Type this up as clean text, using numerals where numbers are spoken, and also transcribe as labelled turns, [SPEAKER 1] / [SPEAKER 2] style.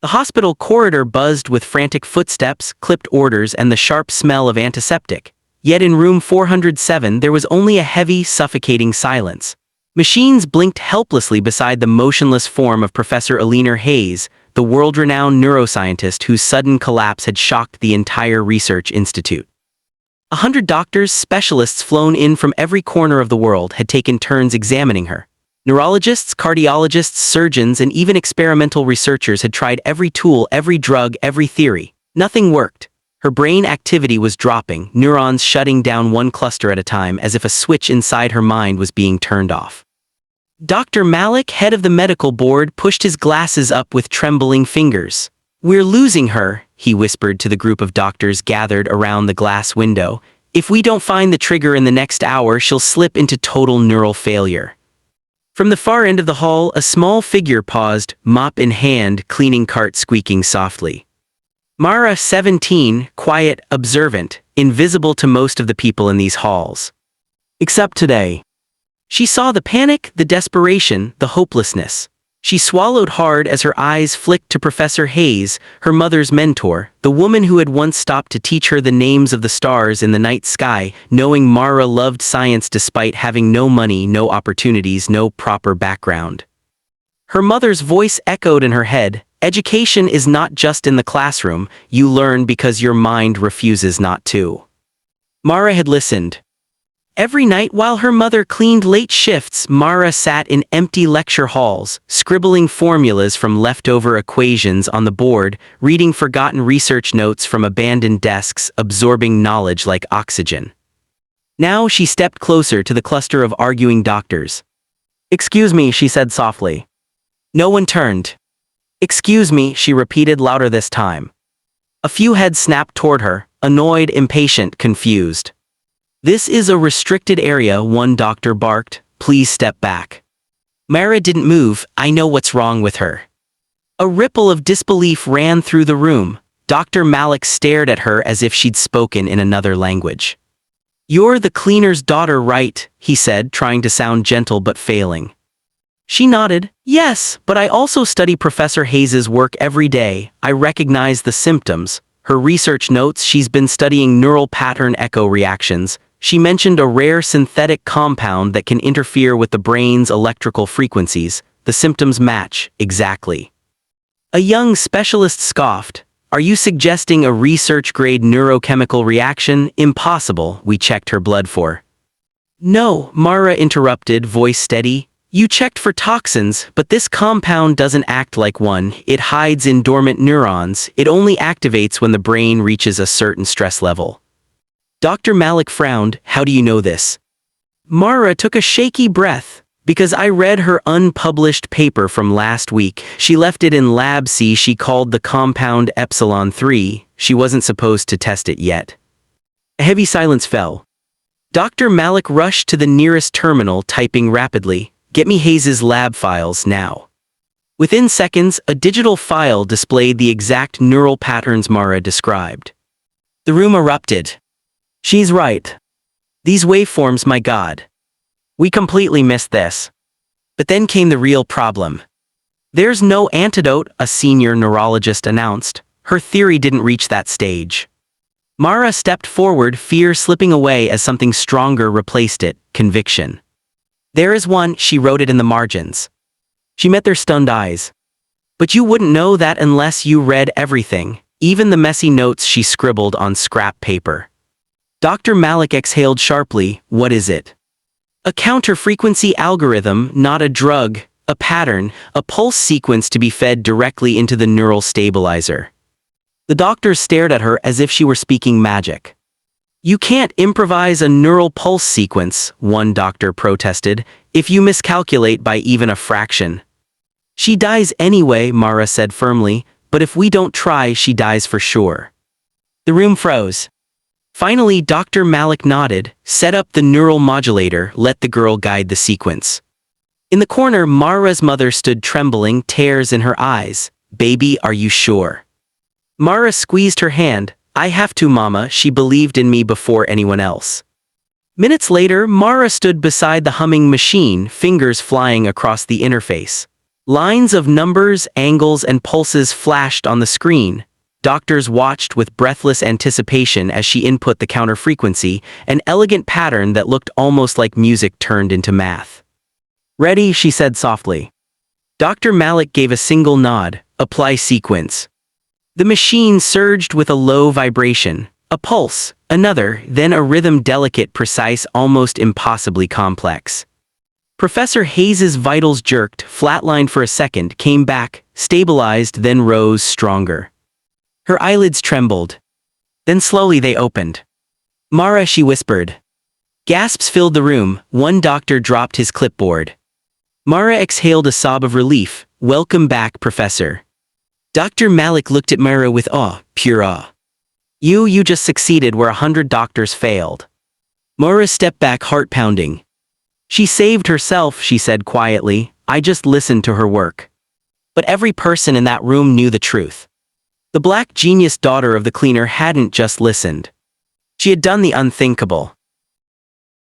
[SPEAKER 1] The hospital corridor buzzed with frantic footsteps, clipped orders, and the sharp smell of antiseptic. Yet in room 407 there was only a heavy, suffocating silence. Machines blinked helplessly beside the motionless form of Professor Eleanor Hayes, the world-renowned neuroscientist whose sudden collapse had shocked the entire research institute. 100 doctors, specialists flown in from every corner of the world had taken turns examining her. Neurologists, cardiologists, surgeons, and even experimental researchers had tried every tool, every drug, every theory. Nothing worked. Her brain activity was dropping, neurons shutting down one cluster at a time as if a switch inside her mind was being turned off. Dr. Malik, head of the medical board, pushed his glasses up with trembling fingers. "We're losing her," he whispered to the group of doctors gathered around the glass window. "If we don't find the trigger in the next hour, she'll slip into total neural failure." From the far end of the hall, a small figure paused, mop in hand, cleaning cart squeaking softly. Mara, 17, quiet, observant, invisible to most of the people in these halls. Except today. She saw the panic, the desperation, the hopelessness. She swallowed hard as her eyes flicked to Professor Hayes, her mother's mentor, the woman who had once stopped to teach her the names of the stars in the night sky, knowing Mara loved science despite having no money, no opportunities, no proper background. Her mother's voice echoed in her head, "Education is not just in the classroom, you learn because your mind refuses not to." Mara had listened. Every night while her mother cleaned late shifts, Mara sat in empty lecture halls, scribbling formulas from leftover equations on the board, reading forgotten research notes from abandoned desks, absorbing knowledge like oxygen. Now she stepped closer to the cluster of arguing doctors. "Excuse me," she said softly. No one turned. "Excuse me," she repeated louder this time. A few heads snapped toward her, annoyed, impatient, confused. "This is a restricted area," one doctor barked. "Please step back." Mara didn't move. "I know what's wrong with her." A ripple of disbelief ran through the room. Dr. Malik stared at her as if she'd spoken in another language. "You're the cleaner's daughter, right?" he said, trying to sound gentle but failing. She nodded. "Yes, but I also study Professor Hayes's work every day. I recognize the symptoms." Her research notes, she's been studying neural pattern echo reactions. She mentioned a rare synthetic compound that can interfere with the brain's electrical frequencies. The symptoms match, exactly. A young specialist scoffed. "Are you suggesting a research-grade neurochemical reaction? Impossible," we checked her blood for. "No," Mara interrupted, voice steady. "You checked for toxins, but this compound doesn't act like one. It hides in dormant neurons. It only activates when the brain reaches a certain stress level." Dr. Malik frowned. "How do you know this?" Mara took a shaky breath. "Because I read her unpublished paper from last week. She left it in Lab C. She called the compound Epsilon 3. She wasn't supposed to test it yet." A heavy silence fell. Dr. Malik rushed to the nearest terminal, typing rapidly. "Get me Hayes's lab files now." Within seconds, a digital file displayed the exact neural patterns Mara described. The room erupted. "She's right. These waveforms, my God. We completely missed this." But then came the real problem. "There's no antidote," a senior neurologist announced. Her theory didn't reach that stage. Mara stepped forward, fear slipping away as something stronger replaced it, conviction. "There is one," she wrote it in the margins. She met their stunned eyes. "But you wouldn't know that unless you read everything, even the messy notes she scribbled on scrap paper." Dr. Malik exhaled sharply. "What is it?" "A counter-frequency algorithm, not a drug, a pattern, a pulse sequence to be fed directly into the neural stabilizer." The doctors stared at her as if she were speaking magic. "You can't improvise a neural pulse sequence," one doctor protested, "if you miscalculate by even a fraction." "She dies anyway," Mara said firmly, "but if we don't try, she dies for sure." The room froze. Finally, Dr. Malik nodded. "Set up the neural modulator, let the girl guide the sequence." In the corner, Mara's mother stood trembling, tears in her eyes. "Baby, are you sure?" Mara squeezed her hand. "I have to, Mama. She believed in me before anyone else." Minutes later, Mara stood beside the humming machine, fingers flying across the interface. Lines of numbers, angles, and pulses flashed on the screen. Doctors watched with breathless anticipation as she input the counter frequency, an elegant pattern that looked almost like music turned into math. "Ready," she said softly. Dr. Malik gave a single nod. "Apply sequence." The machine surged with a low vibration, a pulse, another, then a rhythm delicate, precise, almost impossibly complex. Professor Hayes's vitals jerked, flatlined for a second, came back, stabilized, then rose stronger. Her eyelids trembled. Then slowly they opened. "Mara," she whispered. Gasps filled the room. One doctor dropped his clipboard. Mara exhaled a sob of relief. "Welcome back, Professor." Dr. Malik looked at Mara with awe, pure awe. You just succeeded where 100 doctors failed." Mara stepped back, heart pounding. "She saved herself," she said quietly. "I just listened to her work." But every person in that room knew the truth. The black genius daughter of the cleaner hadn't just listened. She had done the unthinkable.